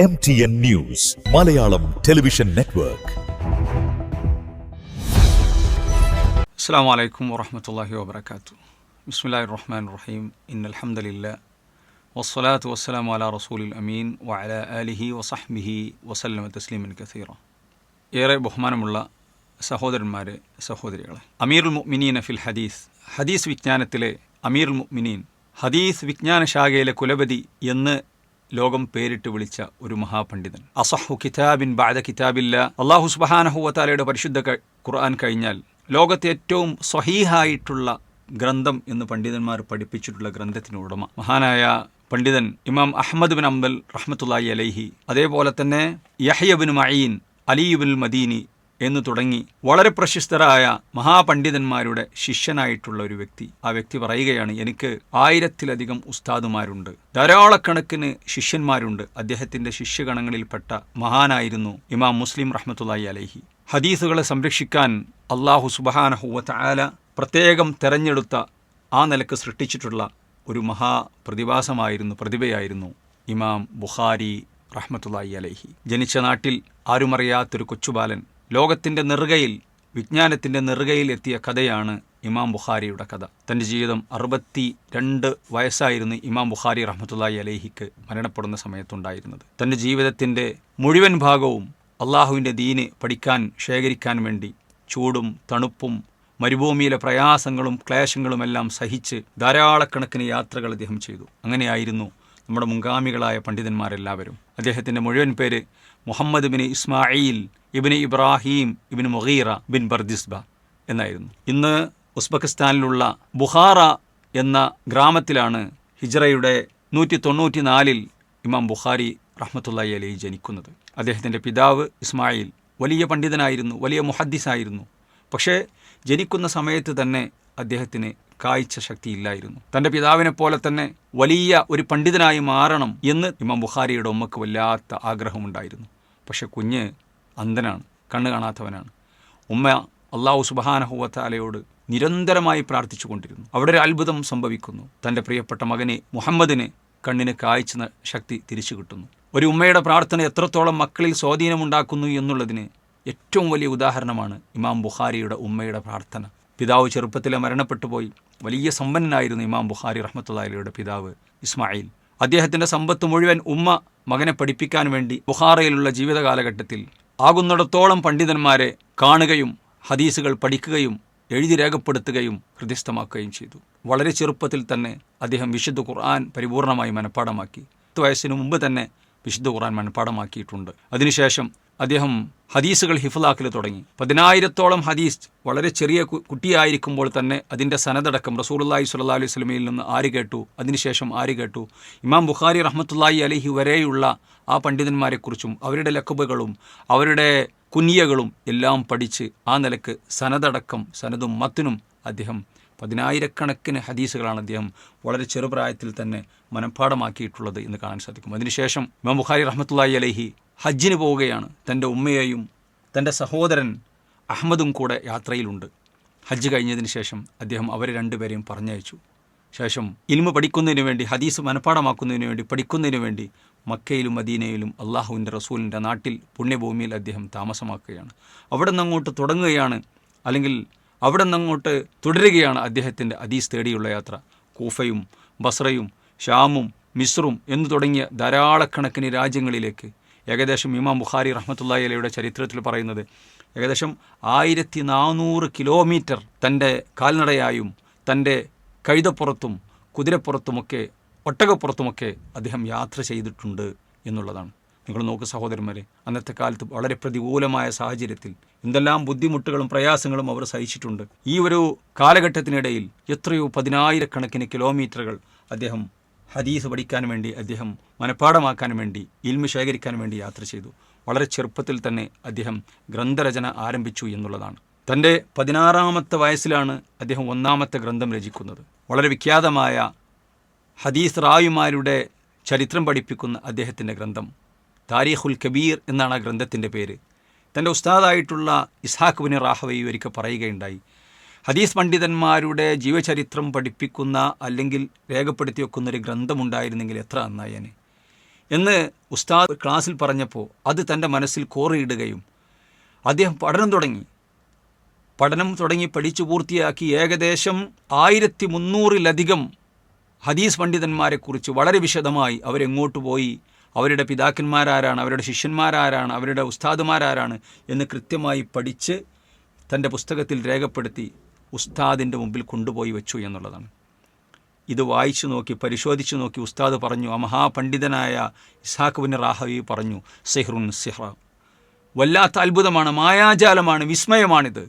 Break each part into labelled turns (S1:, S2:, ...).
S1: MTN News, Malayalam Television Network.
S2: Assalamu alaikum wa rahmatullahi wa barakatuh. Bismillahir Rahmanir Rahim. Innal hamdalillah. Wassalatu wassalamu ala rasulil amin wa ala alihi wa sahbihi wa sallama tasliman kathira. ഏറെ ബഹുമാനമുള്ള സഹോദരന്മാരെ, സഹോദരികളെ, അമീറുൽ മുഅ്മിനീന ഫിൽ ഹദീസ് വിജ്ഞാനത്തിലെ അമീറുൽ മുഅ്മിനീൻ, ഹദീസ് വിജ്ഞാന ശാഖയിലെ കുലപതി എന്ന് ലോകം പേരിട്ട് വിളിച്ച ഒരു മഹാപണ്ഡിതൻ. അസഹു കിതാബിൻ ബഅദ കിതാബില്ല, അല്ലാഹു സുബ്ഹാനഹു വ തആലയുടെ പരിശുദ്ധ ഖുർആൻ കഴിഞ്ഞാൽ ലോകത്തെ ഏറ്റവും സ്വഹീഹായിട്ടുള്ള ഗ്രന്ഥം എന്ന് പണ്ഡിതന്മാർ പഠിപ്പിച്ചിട്ടുള്ള ഗ്രന്ഥത്തിന് ഉടമ മഹാനായ പണ്ഡിതൻ ഇമാം അഹ്മദ് ബിൻ ഹംബൽ റഹ്മത്തുള്ളാഹി അലൈഹി, അതേപോലെ തന്നെ Yahya bin Ma'in, Ali bin Madini എന്ന് തുടങ്ങി വളരെ പ്രശസ്തരായ മഹാപണ്ഡിതന്മാരുടെ ശിഷ്യനായിട്ടുള്ള ഒരു വ്യക്തി. ആ വ്യക്തി പറയുകയാണ്, എനിക്ക് 1000-ലധികം ഉസ്താദുമാരുണ്ട്, ധാരാളക്കണക്കിന് ശിഷ്യന്മാരുണ്ട്. അദ്ദേഹത്തിന്റെ ശിഷ്യഗണങ്ങളിൽപ്പെട്ട മഹാനായിരുന്നു ഇമാം മുസ്ലിം റഹ്മത്തുള്ളാഹി അലൈഹി. ഹദീസുകളെ സംരക്ഷിക്കാൻ അല്ലാഹു സുബ്ഹാനഹു വ തആല പ്രത്യേകം തെരഞ്ഞെടുത്ത, ആ നിലക്ക് സൃഷ്ടിച്ചിട്ടുള്ള ഒരു പ്രതിഭയായിരുന്നു ഇമാം ബുഖാരി റഹ്മത്തുള്ളാഹി അലൈഹി. ജനിച്ച നാട്ടിൽ ആരുമറിയാത്തൊരു കൊച്ചുബാലൻ ലോകത്തിന്റെ നെറുകയിൽ, വിജ്ഞാനത്തിന്റെ നെറുകയിൽ എത്തിയ കഥയാണ് ഇമാം ബുഖാരിയുടെ കഥ. തന്റെ ജീവിതം 62 വയസ്സായിരുന്നു ഇമാം ബുഖാരി റഹ്മത്തുള്ളാഹി അലൈഹിക്ക് മരണപ്പെടുന്ന സമയത്തുണ്ടായിരുന്നത്. തന്റെ ജീവിതത്തിന്റെ മുഴുവൻ ഭാഗവും അള്ളാഹുവിന്റെ ദീന് പഠിക്കാൻ, ശേഖരിക്കാൻ വേണ്ടി ചൂടും തണുപ്പും മരുഭൂമിയിലെ പ്രയാസങ്ങളും ക്ലേശങ്ങളുമെല്ലാം സഹിച്ച് ധാരാളക്കണക്കിന് യാത്രകൾ അദ്ദേഹം ചെയ്തു. അങ്ങനെയായിരുന്നു നമ്മുടെ മുൻഗാമികളായ പണ്ഡിതന്മാരെല്ലാവരും. അദ്ദേഹത്തിന്റെ മുഴുവൻ പേര് Muhammad bin Ismail ibn Ibrahim ibn Mughira bin Bardizbah എന്നായിരുന്നു. ഇന്ന് ഉസ്ബെക്കിസ്ഥാനിലുള്ള ബുഖാറ എന്ന ഗ്രാമത്തിലാണ് ഹിജ്റയുടെ 194 ഇമാം ബുഖാരി റഹ്മത്തുള്ളാഹി അലൈഹി ജനിക്കുന്നത്. അദ്ദേഹത്തിന്റെ പിതാവ് ഇസ്മായിൽ വലിയ പണ്ഡിതനായിരുന്നു, വലിയ മുഹദ്ദിസായിരുന്നു. പക്ഷേ ജനിക്കുന്ന സമയത്ത് തന്നെ അദ്ദേഹത്തിന് കാഴ്ച ശക്തിയില്ലായിരുന്നു. തൻ്റെ പിതാവിനെ പോലെ തന്നെ വലിയ ഒരു പണ്ഡിതനായി മാറണം എന്ന് ഇമാം ബുഖാരിയുടെ ഉമ്മക്ക് വല്ലാത്ത ആഗ്രഹമുണ്ടായിരുന്നു. പക്ഷെ കുഞ്ഞ് അന്ധനാണ്, കണ്ണ് കാണാത്തവനാണ്. ഉമ്മ അല്ലാഹു സുബ്ഹാനഹു വ തആലയോട് നിരന്തരമായി പ്രാർത്ഥിച്ചു കൊണ്ടിരുന്നു. അവിടെ ഒരു അത്ഭുതം സംഭവിക്കുന്നു. തൻ്റെ പ്രിയപ്പെട്ട മകന് മുഹമ്മദിന് കണ്ണിന് കാഴ്ച ശക്തി തിരിച്ചു കിട്ടുന്നു. ഒരു ഉമ്മയുടെ പ്രാർത്ഥന എത്രത്തോളം മക്കളിൽ സ്വാധീനമുണ്ടാക്കുന്നു എന്നുള്ളതിന് ഏറ്റവും വലിയ ഉദാഹരണമാണ് ഇമാം ബുഖാരിയുടെ ഉമ്മയുടെ പ്രാർത്ഥന. പിതാവ് ചെറുപ്പത്തിലെ മരണപ്പെട്ടു പോയി. വലിയ സമ്പന്നനായിരുന്നു ഇമാം ബുഖാരി റഹ്മത്തുള്ളാഹി അലൈഹിയുടെ പിതാവ് ഇസ്മായിൽ. അദ്ദേഹത്തിന്റെ സമ്പത്ത് മുഴുവൻ ഉമ്മ മകനെ പഠിപ്പിക്കാൻ വേണ്ടി ബുഖാറയിലുള്ള ജീവിത കാലഘട്ടത്തിൽ ആകുന്നിടത്തോളം പണ്ഡിതന്മാരെ കാണുകയും ഹദീസുകൾ പഠിക്കുകയും എഴുതി രേഖപ്പെടുത്തുകയും ഹൃദയസ്ഥമാക്കുകയും ചെയ്തു. വളരെ ചെറുപ്പത്തിൽ തന്നെ അദ്ദേഹം വിശുദ്ധ ഖുർആൻ പരിപൂർണമായി മനഃപ്പാഠമാക്കി. 10 വയസ്സിന് മുമ്പ് തന്നെ വിശുദ്ധ ഖുർആൻ മനഃപ്പാഠമാക്കിയിട്ടുണ്ട്. അതിനുശേഷം അദ്ദേഹം ഹദീസുകൾ ഹിഫ്ലാക്കൽ തുടങ്ങി. 10,000-ഓളം ഹദീസ് വളരെ ചെറിയ കുട്ടിയായിരിക്കുമ്പോൾ തന്നെ അതിൻ്റെ സനദടക്കം റസൂലുള്ളാഹി സ്വല്ലല്ലാഹു അലൈഹി വസല്ലമയിൽ നിന്ന് ആര് കേട്ടു, അതിനുശേഷം ആര് കേട്ടു, ഇമാം ബുഖാരി റഹ്മത്തുള്ളാഹി അലൈഹി വരെയുള്ള ആ പണ്ഡിതന്മാരെക്കുറിച്ചും അവരുടെ ലഖബുകളും അവരുടെ കുനിയകളും എല്ലാം പഠിച്ച് ആ നിലക്ക് സനദടക്കം, സനദും മത്തിനും അദ്ദേഹം 10,000-കണക്കിന് ഹദീസുകളാണ് അദ്ദേഹം വളരെ ചെറുപ്രായത്തിൽ തന്നെ മനഃപ്പാഠമാക്കിയിട്ടുള്ളത് എന്ന് കാണാൻ സാധിക്കും. അതിനുശേഷം ഇമാം ബുഖാരി റഹ്മത്തുള്ളാഹി അലൈഹി ഹജ്ജിന് പോവുകയാണ്. തൻ്റെ ഉമ്മയെയും തൻ്റെ സഹോദരൻ അഹമ്മദും കൂടെ യാത്രയിലുണ്ട്. ഹജ്ജ് കഴിഞ്ഞതിന് ശേഷം അദ്ദേഹം അവരെ രണ്ടുപേരെയും പറഞ്ഞയച്ചു. ശേഷം ഇൽമു പഠിക്കുന്നതിന് വേണ്ടി, ഹദീസ് മനഃപ്പാഠമാക്കുന്നതിന് വേണ്ടി, പഠിക്കുന്നതിന് വേണ്ടി മക്കയിലും മദീനയിലും അള്ളാഹുവിൻ്റെ റസൂലിൻ്റെ നാട്ടിൽ, പുണ്യഭൂമിയിൽ അദ്ദേഹം താമസമാക്കുകയാണ്. അവിടെ നിന്ന് അങ്ങോട്ട് തുടങ്ങുകയാണ്, അല്ലെങ്കിൽ അവിടെ നിന്നങ്ങോട്ട് തുടരുകയാണ് അദ്ദേഹത്തിൻ്റെ ഹദീസ് തേടിയുള്ള യാത്ര. കൂഫയും ബസ്രയും ഷാമും മിസ്റും എന്ന് തുടങ്ങിയ ധാരാളക്കണക്കിന് രാജ്യങ്ങളിലേക്ക്. ഏകദേശം ഇമാം ബുഖാരി റഹ്മത്തുള്ളാഹി അലൈഹിയുടെ ചരിത്രത്തിൽ പറയുന്നത് ഏകദേശം 1400 കിലോമീറ്റർ തൻ്റെ കാൽനടയായും തൻ്റെ കഴുതപ്പുറത്തും കുതിരപ്പുറത്തുമൊക്കെ ഒട്ടകപ്പുറത്തുമൊക്കെ അദ്ദേഹം യാത്ര ചെയ്തിട്ടുണ്ട് എന്നുള്ളതാണ്. നിങ്ങൾ നോക്ക് സഹോദരന്മാരെ, അന്നത്തെ കാലത്ത് വളരെ പ്രതികൂലമായ സാഹചര്യത്തിൽ എന്തെല്ലാം ബുദ്ധിമുട്ടുകളും പ്രയാസങ്ങളും അവർ സഹിച്ചിട്ടുണ്ട്. ഈ ഒരു കാലഘട്ടത്തിനിടയിൽ എത്രയോ 10,000-കണക്കിന് കിലോമീറ്ററുകൾ അദ്ദേഹം ഹദീസ് പഠിക്കാൻ വേണ്ടി, അദ്ദേഹം മനഃപ്പാഠമാക്കാൻ വേണ്ടി, ഇൽമു ശേഖരിക്കാൻ വേണ്ടി യാത്ര ചെയ്തു. വളരെ ചെറുപ്പത്തിൽ തന്നെ അദ്ദേഹം ഗ്രന്ഥരചന ആരംഭിച്ചു എന്നുള്ളതാണ്. തൻ്റെ 16-ാമത്തെ വയസ്സിലാണ് അദ്ദേഹം 1-ാമത്തെ ഗ്രന്ഥം രചിക്കുന്നത്. വളരെ വിഖ്യാതമായ ഹദീസ് റാവിമാരുടെ ചരിത്രം പഠിപ്പിക്കുന്ന അദ്ദേഹത്തിൻ്റെ ഗ്രന്ഥം താരീഖുൽ കബീർ എന്നാണ് ആ ഗ്രന്ഥത്തിൻ്റെ പേര്. തൻ്റെ ഉസ്താദായിട്ടുള്ള ഇസ്ഹാഖ് ബിൻ റാഹവൈ ഒരിക്കൽ പറയുകയുണ്ടായി, ഹദീസ് പണ്ഡിതന്മാരുടെ ജീവചരിത്രം പഠിപ്പിക്കുന്ന അല്ലെങ്കിൽ രേഖപ്പെടുത്തി വെക്കുന്നൊരു ഗ്രന്ഥമുണ്ടായിരുന്നെങ്കിൽ എത്ര നന്നായേനെ. എന്ന് ഉസ്താദ് ക്ലാസ്സിൽ പറഞ്ഞപ്പോൾ അത് തൻ്റെ മനസ്സിൽ കോറിയിടുകയും അദ്ദേഹം പഠനം തുടങ്ങി പഠിച്ചു പൂർത്തിയാക്കി ഏകദേശം 1300-ലധികം ഹദീസ് പണ്ഡിതന്മാരെക്കുറിച്ച് വളരെ വിശദമായി അവരെങ്ങോട്ട് പോയി, അവരുടെ പിതാക്കന്മാരാരാണ്, അവരുടെ ശിഷ്യന്മാരാരാണ്, അവരുടെ ഉസ്താദുമാരാരാണ് എന്ന് കൃത്യമായി പഠിച്ച് തൻ്റെ പുസ്തകത്തിൽ രേഖപ്പെടുത്തി ഉസ്താദിൻ്റെ മുമ്പിൽ കൊണ്ടുപോയി വെച്ചു എന്നുള്ളതാണ്. ഇത് വായിച്ചു നോക്കി പരിശോധിച്ചു നോക്കി ഉസ്താദ് പറഞ്ഞു, ആ മഹാപണ്ഡിതനായ ഇസ്ഹാഖ് ബിൻ റാഹവി പറഞ്ഞു, സിഹ്റുൻ സിഹ്റ, വല്ലാത്ത അത്ഭുതമാണ്, മായാജാലമാണ്, വിസ്മയമാണിത്.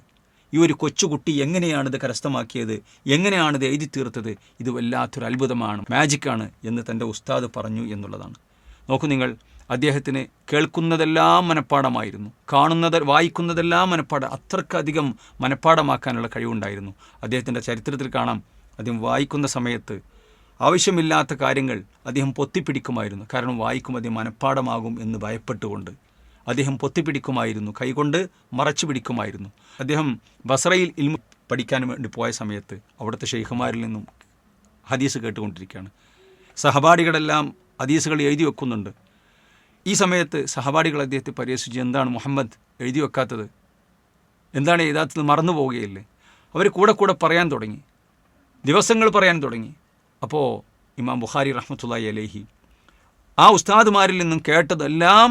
S2: ഈ ഒരു കൊച്ചുകുട്ടി എങ്ങനെയാണിത് കരസ്ഥമാക്കിയത്, എങ്ങനെയാണിത് എഴുതി തീർത്തത്, ഇത് വല്ലാത്തൊരു അത്ഭുതമാണ്, മാജിക്കാണ് എന്ന് തൻ്റെ ഉസ്താദ് പറഞ്ഞു എന്നുള്ളതാണ്. നോക്കൂ നിങ്ങൾ, അദ്ദേഹത്തിന് കേൾക്കുന്നതെല്ലാം മനഃപ്പാടമായിരുന്നു, വായിക്കുന്നതെല്ലാം അത്രക്കധികം മനഃപ്പാടമാക്കാനുള്ള കഴിവുണ്ടായിരുന്നു. അദ്ദേഹത്തിൻ്റെ ചരിത്രത്തിൽ കാണാം, അദ്ദേഹം വായിക്കുന്ന സമയത്ത് ആവശ്യമില്ലാത്ത കാര്യങ്ങൾ അദ്ദേഹം പൊത്തിപ്പിടിക്കുമായിരുന്നു. കാരണം വായിക്കും അദ്ദേഹം മനഃപ്പാടമാകും എന്ന് ഭയപ്പെട്ടുകൊണ്ട് അദ്ദേഹം പൊത്തിപ്പിടിക്കുമായിരുന്നു, കൈകൊണ്ട് മറച്ചു പിടിക്കുമായിരുന്നു. അദ്ദേഹം ബസറയിൽ ഇൽമു പഠിക്കാൻ വേണ്ടി പോയ സമയത്ത് അവിടുത്തെ ഷെയ്ഖുമാരിൽ നിന്നും ഹദീസ് കേട്ടുകൊണ്ടിരിക്കുകയാണ്. സഹപാഠികളെല്ലാം ഹദീസുകൾ എഴുതി വെക്കുന്നുണ്ട്. ഈ സമയത്ത് സഹപാഠികൾ അദ്ദേഹത്തെ പരിഹസിച്ചു, എന്താണ് മുഹമ്മദ് എഴുതി വെക്കാത്തത്, എന്താണ് എഴുതാത്തത്, മറന്നു പോവുകയില്ലേ? അവർ കൂടെ പറയാൻ തുടങ്ങി, ദിവസങ്ങൾ പറയാൻ തുടങ്ങി. അപ്പോൾ ഇമാം ബുഖാരി റഹ്മത്തുള്ളാഹി അലൈഹി ആ ഉസ്താദുമാരിൽ നിന്നും കേട്ടതെല്ലാം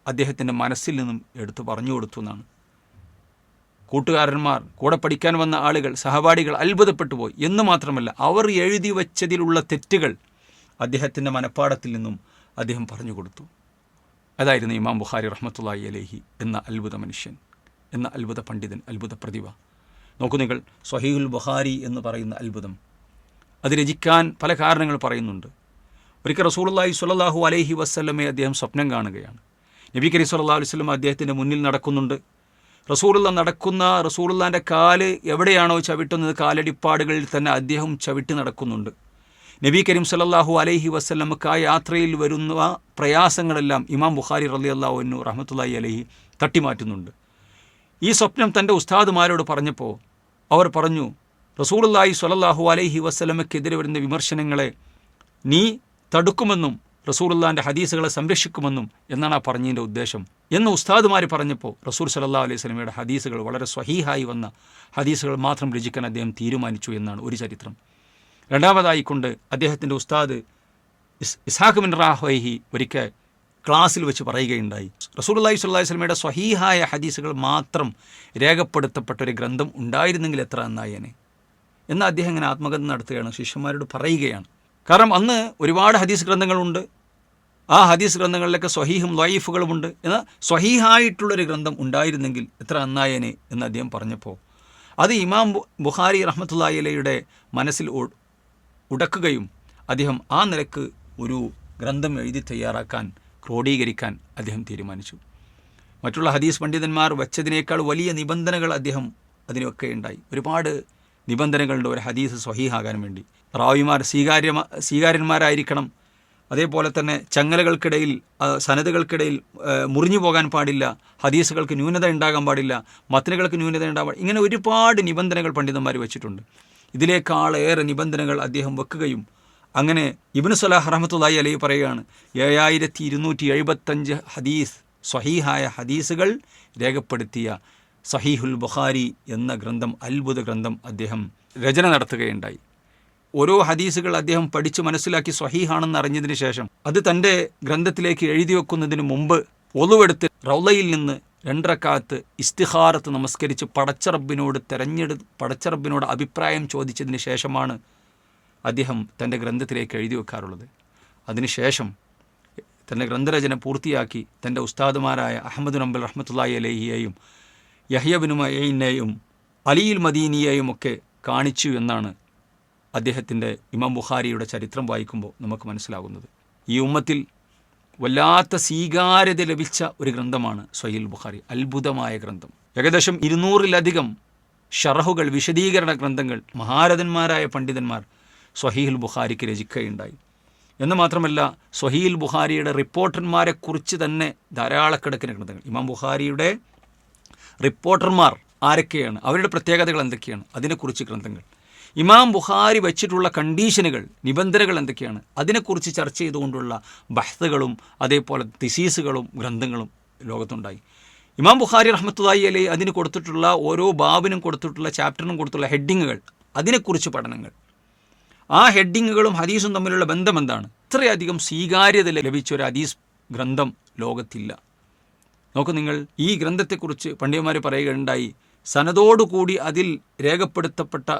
S2: അദ്ദേഹത്തിൻ്റെ മനസ്സിൽ നിന്നും എടുത്തു പറഞ്ഞു കൊടുത്തു എന്നാണ്. കൂട്ടുകാരന്മാർ, കൂടെ പഠിക്കാൻ വന്ന ആളുകൾ, സഹപാഠികൾ അത്ഭുതപ്പെട്ടു പോയി. എന്ന് മാത്രമല്ല, അവർ എഴുതി വച്ചതിലുള്ള തെറ്റുകൾ അദ്ദേഹത്തിൻ്റെ മനഃപ്പാടത്തിൽ നിന്നും അദ്ദേഹം പറഞ്ഞു കൊടുത്തു. അതായിരുന്നു ഇമാം ബുഖാരി റഹ്മത്തുള്ളാഹി അലൈഹി എന്ന അത്ഭുത മനുഷ്യൻ, എന്ന അത്ഭുത പണ്ഡിതൻ, അത്ഭുത പ്രതിഭ. നോക്കൂ നിങ്ങൾ, സ്വഹീഹുൽ ബുഖാരി എന്ന് പറയുന്ന അത്ഭുതം അത് രചിക്കാൻ പല കാരണങ്ങൾ പറയുന്നുണ്ട്. ഒരിക്കൽ റസൂലുള്ളാഹി സ്വല്ലല്ലാഹു അലൈഹി വസല്ലമയെ അദ്ദേഹം സ്വപ്നം കാണുകയാണ്. നബി കരീം സ്വല്ലല്ലാഹു അലൈഹി വസല്ലം അദ്ദേഹത്തിൻ്റെ മുന്നിൽ നടക്കുന്നുണ്ട്. റസൂലുള്ളാഹിൻ്റെ കാല് എവിടെയാണോ ചവിട്ടുന്നത്, കാലടിപ്പാടുകളിൽ തന്നെ അദ്ദേഹം ചവിട്ടി നടക്കുന്നുണ്ട്. നബി കരീം സ്വല്ലല്ലാഹു അലൈഹി വസല്ലമക്ക് ആ യാത്രയിൽ വരുന്ന പ്രയാസങ്ങളെല്ലാം ഇമാം ബുഖാരി റളിയല്ലാഹു അൻഹു റഹ്മത്തുള്ളാഹി അലൈഹി തട്ടിമാറ്റുന്നുണ്ട്. ഈ സ്വപ്നം തൻ്റെ ഉസ്താദുമാരോട് പറഞ്ഞപ്പോൾ അവർ പറഞ്ഞു, റസൂലുള്ളാഹി സ്വല്ലല്ലാഹു അലൈഹി വസല്ലമക്കെതിരെ വരുന്ന വിമർശനങ്ങളെ നീ തടുക്കുമെന്നും റസൂലുള്ളാഹിൻ്റെ ഹദീസുകളെ സംരക്ഷിക്കുമെന്നും എന്നാണ് ആ പറഞ്ഞതിൻ്റെ ഉദ്ദേശം എന്ന് ഉസ്താദുമാർ പറഞ്ഞപ്പോൾ റസൂൽ സ്വല്ലല്ലാഹു അലൈഹി വസല്ലമയുടെ ഹദീസുകൾ, വളരെ സ്വഹീഹായി വന്ന ഹദീസുകൾ മാത്രം രചിക്കാൻ അദ്ദേഹം തീരുമാനിച്ചു എന്നാണ് ഒരു ചരിത്രം. രണ്ടാമതായിക്കൊണ്ട് അദ്ദേഹത്തിൻ്റെ ഉസ്താദ് ഇസ്ഹാഖ് ബിൻ റാഹവൈഹി ഒരിക്കൽ ക്ലാസ്സിൽ വെച്ച് പറയുകയുണ്ടായി, റസൂലുള്ളാഹി സ്വല്ലല്ലാഹു അലൈഹി വസല്ലമയുടെ സ്വഹീഹായ ഹദീസുകൾ മാത്രം രേഖപ്പെടുത്തപ്പെട്ട ഒരു ഗ്രന്ഥം ഉണ്ടായിരുന്നെങ്കിൽ എത്ര നന്നായേനെ എന്ന് അദ്ദേഹം ഇങ്ങനെ ആത്മകഥ നടത്തുകയാണ്, ശിഷ്യന്മാരോട് പറയുകയാണ്. കാരണം അന്ന് ഒരുപാട് ഹദീസ് ഗ്രന്ഥങ്ങളുണ്ട്, ആ ഹദീസ് ഗ്രന്ഥങ്ങളിലൊക്കെ സ്വഹീഹും ളയീഫുകളുമുണ്ട്. എന്നാൽ സ്വഹീഹായിട്ടുള്ളൊരു ഗ്രന്ഥം ഉണ്ടായിരുന്നെങ്കിൽ എത്ര നന്നായേനെ എന്ന് അദ്ദേഹം പറഞ്ഞപ്പോൾ അത് ഇമാം ബുഖാരി റഹ്മത്തുള്ളാഹി അലൈഹിയുടെ മനസ്സിൽ ഉടക്കുകയും അദ്ദേഹം ആ നിലക്ക് ഒരു ഗ്രന്ഥം എഴുതി തയ്യാറാക്കാൻ, ക്രോഡീകരിക്കാൻ അദ്ദേഹം തീരുമാനിച്ചു. മറ്റുള്ള ഹദീസ് പണ്ഡിതന്മാർ വെച്ചതിനേക്കാൾ വലിയ നിബന്ധനകൾ അദ്ദേഹം അതിനൊക്കെ ഉണ്ടായി. ഒരുപാട് നിബന്ധനകളുണ്ട് ഒരു ഹദീസ് സ്വഹീഹാകാൻ വേണ്ടി. റാവിമാർ സ്വീകാര്യന്മാരായിരിക്കണം. അതേപോലെ തന്നെ ചങ്ങലകൾക്കിടയിൽ, സനദുകൾക്കിടയിൽ മുറിഞ്ഞു പോകാൻ പാടില്ല, ഹദീസുകൾക്ക് ന്യൂനത ഉണ്ടാകാൻ പാടില്ല, മത്നുകൾക്ക് ന്യൂനത ഉണ്ടാകാൻ, ഇങ്ങനെ ഒരുപാട് നിബന്ധനകൾ പണ്ഡിതന്മാർ വെച്ചിട്ടുണ്ട്. ഇതിലേക്കാളേറെ നിബന്ധനകൾ അദ്ദേഹം വെക്കുകയും അങ്ങനെ ഇബ്നു സലാഹ് റഹ്മത്തുള്ളാഹി അലൈഹി പറയുകയാണ്, 7275 ഹദീസ്, സ്വഹീഹായ ഹദീസുകൾ രേഖപ്പെടുത്തിയ സഹീഹുൽ ബുഖാരി എന്ന ഗ്രന്ഥം, അത്ഭുത ഗ്രന്ഥം അദ്ദേഹം രചന നടത്തുകയുണ്ടായി. ഓരോ ഹദീസുകൾ അദ്ദേഹം പഠിച്ച് മനസ്സിലാക്കി സ്വഹീഹാണെന്ന് അറിഞ്ഞതിന് ശേഷം അത് തൻ്റെ ഗ്രന്ഥത്തിലേക്ക് എഴുതി വെക്കുന്നതിന് മുമ്പ് ഒളുവെടുത്ത് റൗളയിൽ നിന്ന് 2 റക്അത്ത് ഇസ്തിഖാറത്ത് നമസ്കരിച്ച് പടച്ചറബിനോട് അഭിപ്രായം ചോദിച്ചതിന് ശേഷമാണ് അദ്ദേഹം തൻ്റെ ഗ്രന്ഥത്തിലേക്ക് എഴുതി വെക്കാറുള്ളത്. അതിനുശേഷം തൻ്റെ ഗ്രന്ഥരചന പൂർത്തിയാക്കി തൻ്റെ ഉസ്താദുമാരായ അഹ്മദ് ബിൻ ഹംബൽ റഹ്മത്തുള്ളാഹി അലൈഹിയെയും യഹ്യ ബിൻ മഈനെയും അലിയുൽ മദീനിയെയും ഒക്കെ കാണിച്ചു എന്നാണ് അദ്ദേഹത്തിൻ്റെ ഇമാം ബുഖാരിയുടെ ചരിത്രം വായിക്കുമ്പോൾ നമുക്ക് മനസ്സിലാകുന്നത്. ഈ ഉമ്മത്തിൽ വല്ലാത്ത സ്വീകാര്യത ലഭിച്ച ഒരു ഗ്രന്ഥമാണ് സ്വഹീഹുൽ ബുഖാരി, അത്ഭുതമായ ഗ്രന്ഥം. ഏകദേശം 200-ലധികം ഷറഹുകൾ, വിശദീകരണ ഗ്രന്ഥങ്ങൾ മഹാരഥന്മാരായ പണ്ഡിതന്മാർ സ്വഹീഹുൽ ബുഖാരിക്ക് രചിക്കുകയുണ്ടായി. എന്ന് മാത്രമല്ല, സ്വഹീഹുൽ ബുഖാരിയുടെ റിപ്പോർട്ടർമാരെക്കുറിച്ച് തന്നെ ധാരാളക്കണക്കിന് ഗ്രന്ഥങ്ങൾ. ഇമാം ബുഖാരിയുടെ റിപ്പോർട്ടർമാർ ആരൊക്കെയാണ്, അവരുടെ പ്രത്യേകതകൾ എന്തൊക്കെയാണ്, അതിനെക്കുറിച്ച് ഗ്രന്ഥങ്ങൾ. ഇമാം ബുഖാരി വെച്ചിട്ടുള്ള കണ്ടീഷനുകൾ, നിബന്ധനകൾ എന്തൊക്കെയാണ്, അതിനെക്കുറിച്ച് ചർച്ച ചെയ്തുകൊണ്ടുള്ള ബഹ്സുകളും അതേപോലെ തിസീസുകളും ഗ്രന്ഥങ്ങളും ലോകത്തുണ്ടായി. ഇമാം ബുഖാരി റഹ്മത്തുള്ളാഹി അലൈഹി അതിന് കൊടുത്തിട്ടുള്ള ഓരോ ബാബിനും കൊടുത്തിട്ടുള്ള ചാപ്റ്ററിനും കൊടുത്തുള്ള ഹെഡിങ്ങുകൾ, അതിനെക്കുറിച്ച് പഠനങ്ങൾ, ആ ഹെഡിങ്ങുകളും ഹദീസും തമ്മിലുള്ള ബന്ധം എന്താണ്, ഇത്രയധികം സ്വീകാര്യത ലഭിച്ച ഒരു ഹദീസ് ഗ്രന്ഥം ലോകത്തില്ല. നോക്കൂ നിങ്ങൾ, ഈ ഗ്രന്ഥത്തെക്കുറിച്ച് പണ്ഡിതന്മാർ പറയുകയുണ്ടായി, സനദോടുകൂടി അതിൽ രേഖപ്പെടുത്തപ്പെട്ട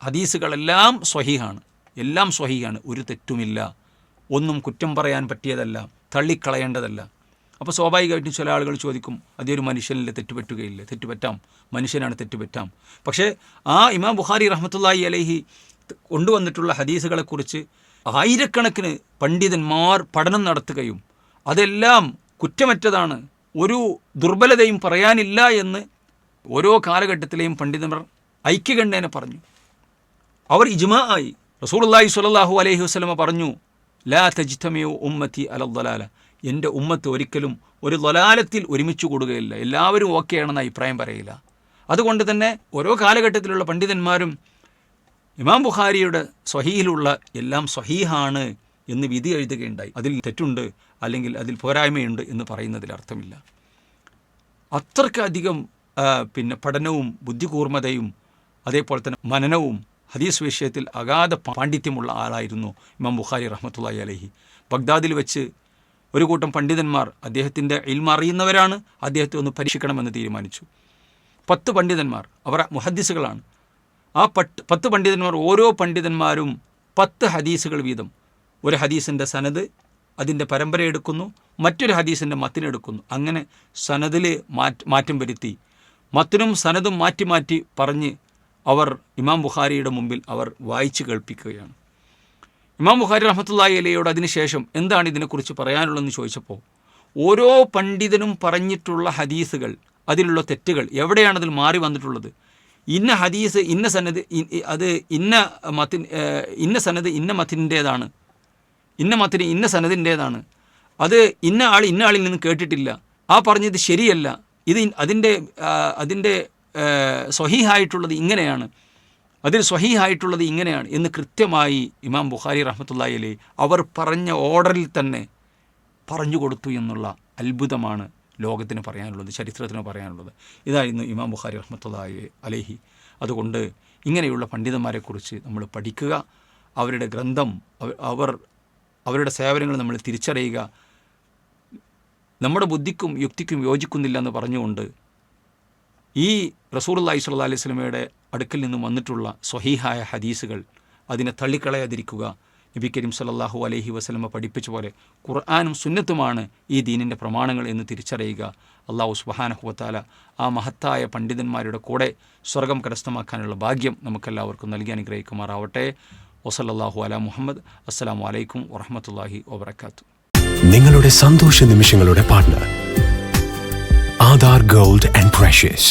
S2: ഹദീസുകളെല്ലാം സ്വഹീഹാണ്, എല്ലാം സ്വഹീഹാണ്, ഒരു തെറ്റുമില്ല, ഒന്നും കുറ്റം പറയാൻ പറ്റിയതല്ല, തള്ളിക്കളയേണ്ടതല്ല. അപ്പോൾ സ്വാഭാവികമായിട്ടും ചില ആളുകൾ ചോദിക്കും, അതൊരു മനുഷ്യനിൽ തെറ്റുപറ്റുകയില്ല. തെറ്റുപറ്റാം, മനുഷ്യനാണ്, തെറ്റുപറ്റാം. പക്ഷേ ആ ഇമാം ബുഖാരി റഹ്മത്തുള്ളാഹി അലൈഹി കൊണ്ടുവന്നിട്ടുള്ള ഹദീസുകളെക്കുറിച്ച് ആയിരക്കണക്കിന് പണ്ഡിതന്മാർ പഠനം നടത്തുകയും അതെല്ലാം കുറ്റമറ്റതാണ്, ഒരു ദുർബലതയും പറയാനില്ല എന്ന് ഓരോ കാലഘട്ടത്തിലെയും പണ്ഡിതന്മാർ ഐക്യകണ്ഠേന പറഞ്ഞു. അവർ ഇജ്മാ ആയി. റസൂലുള്ളാഹി സ്വല്ലല്ലാഹു അലൈഹി വസല്ലമ പറഞ്ഞു, ലാ തജ്തമിഉ ഉമ്മത്തി അലൽ ളലാല, എൻ്റെ ഉമ്മത്ത് ഒരിക്കലും ഒരു ളലാലത്തിൽ ഒരുമിച്ച് കൂടുകയില്ല, എല്ലാവരും ഓക്കെയാണെന്ന് അഭിപ്രായം പറയില്ല. അതുകൊണ്ട് തന്നെ ഓരോ കാലഘട്ടത്തിലുള്ള പണ്ഡിതന്മാരും ഇമാം ബുഖാരിയുടെ സ്വഹീഹിലുള്ള എല്ലാം സ്വഹീഹാണ് എന്ന് വിധി എഴുതുകയുണ്ടായി. അതിൽ തെറ്റുണ്ട് അല്ലെങ്കിൽ അതിൽ പോരായ്മയുണ്ട് എന്ന് പറയുന്നതിൽ അർത്ഥമില്ല. അത്രയ്ക്കധികം പഠനവും ബുദ്ധികൂർമ്മതയും അതേപോലെ തന്നെ മനനവും ഹദീസ് വിഷയത്തിൽ അഗാധ പാണ്ഡിത്യമുള്ള ആളായിരുന്നു ഇമാം ബുഖാരി റഹ്മത്തുള്ളാഹി അലൈഹി. ബഗ്ദാദിൽ വെച്ച് ഒരു കൂട്ടം പണ്ഡിതന്മാർ, അദ്ദേഹത്തിൻ്റെ ഇൽമ അറിയുന്നവരാണ്, അദ്ദേഹത്തെ ഒന്ന് പരീക്ഷിക്കണമെന്ന് തീരുമാനിച്ചു. 10 പണ്ഡിതന്മാർ, അവർ മുഹദ്ദിസുകളാണ്. ആ 10 പണ്ഡിതന്മാർ, ഓരോ പണ്ഡിതന്മാരും 10 ഹദീസുകൾ വീതം, ഒരു ഹദീസിൻ്റെ സനദ് അതിൻ്റെ പരമ്പര എടുക്കുന്നു, മറ്റൊരു ഹദീസിൻ്റെ മത്തിനെടുക്കുന്നു. അങ്ങനെ സനദിൽ മാറ്റം വരുത്തി, മത്തിനും സനദും മാറ്റി മാറ്റി പറഞ്ഞ് അവർ ഇമാം ബുഖാരിയുടെ മുമ്പിൽ അവർ വായിച്ച് കേൾപ്പിക്കുകയാണ്. ഇമാം ബുഖാരി റഹ്മത്തുള്ളാഹി അലൈഹിയോട് അതിനുശേഷം എന്താണ് ഇതിനെക്കുറിച്ച് പറയാനുള്ളതെന്ന് ചോദിച്ചപ്പോൾ, ഓരോ പണ്ഡിതനും പറഞ്ഞിട്ടുള്ള ഹദീസുകൾ, അതിലുള്ള തെറ്റുകൾ, എവിടെയാണ് അതിൽ മാറി വന്നിട്ടുള്ളത്, ഇന്ന ഹദീസ് ഇന്ന സനദ് അത് ഇന്ന സനദ് ഇന്ന മത്തിൻ്റേതാണ്, ഇന്ന മത്തിന് ഇന്ന സനദിൻ്റേതാണ്, അത് ഇന്ന ആൾ ഇന്ന ആളിൽ നിന്ന് കേട്ടിട്ടില്ല, ആ പറഞ്ഞത് ശരിയല്ല, ഇത് അതിൻ്റെ സ്വഹീഹായിട്ടുള്ളത് ഇങ്ങനെയാണ്, അതിൽ സ്വഹീഹായിട്ടുള്ളത് ഇങ്ങനെയാണ് എന്ന് കൃത്യമായി ഇമാം ബുഖാരി റഹ്മത്തുള്ളാഹി അലൈഹി അവർ പറഞ്ഞ ഓർഡറിൽ തന്നെ പറഞ്ഞു കൊടുത്തു എന്നുള്ള അത്ഭുതമാണ് ലോകത്തിന് പറയാനുള്ളത്, ചരിത്രത്തിന് പറയാനുള്ളത്. ഇതായിരുന്നു ഇമാം ബുഖാരി റഹ്മത്തുള്ളാഹി അലൈഹി. അതുകൊണ്ട് ഇങ്ങനെയുള്ള പണ്ഡിതന്മാരെക്കുറിച്ച് നമ്മൾ പഠിക്കുക, അവരുടെ ഗ്രന്ഥം, അവരുടെ സേവനങ്ങൾ നമ്മൾ തിരിച്ചറിയുക. നമ്മുടെ ബുദ്ധിക്കും യുക്തിക്കും യോജിക്കുന്നില്ല എന്ന് പറഞ്ഞുകൊണ്ട് ഈ റസൂലുള്ളാഹി സ്വല്ലല്ലാഹി അലൈഹി വസല്ലമയുടെ അടുക്കൽ നിന്നും വന്നിട്ടുള്ള സ്വഹീഹായ ഹദീസുകൾ അതിനെ തള്ളിക്കളയാതിരിക്കുക. നബി കരീം സ്വല്ലല്ലാഹു അലൈഹി വസല്ലമ പഠിപ്പിച്ച പോലെ ഖുർആനും സുന്നത്തുമാണ് ഈ ദീനിൻ്റെ പ്രമാണങ്ങൾ എന്ന് തിരിച്ചറിയുക. അല്ലാഹു സുബ്ഹാനഹു വ തആല ആ മഹത്തായ പണ്ഡിതന്മാരുടെ കൂടെ സ്വർഗം കരസ്ഥമാക്കാനുള്ള ഭാഗ്യം നമുക്കെല്ലാവർക്കും നൽകി അനുഗ്രഹിക്കുമാറാവട്ടെ. വസല്ലല്ലാഹു അലാ മുഹമ്മദ്. അസ്സലാമു അലൈക്കും വറഹ്മത്തുള്ളാഹി വബറകാതുഹു.
S3: നിങ്ങളുടെ സന്തോഷ നിമിഷങ്ങളുടെ partner Aadhaar gold and precious.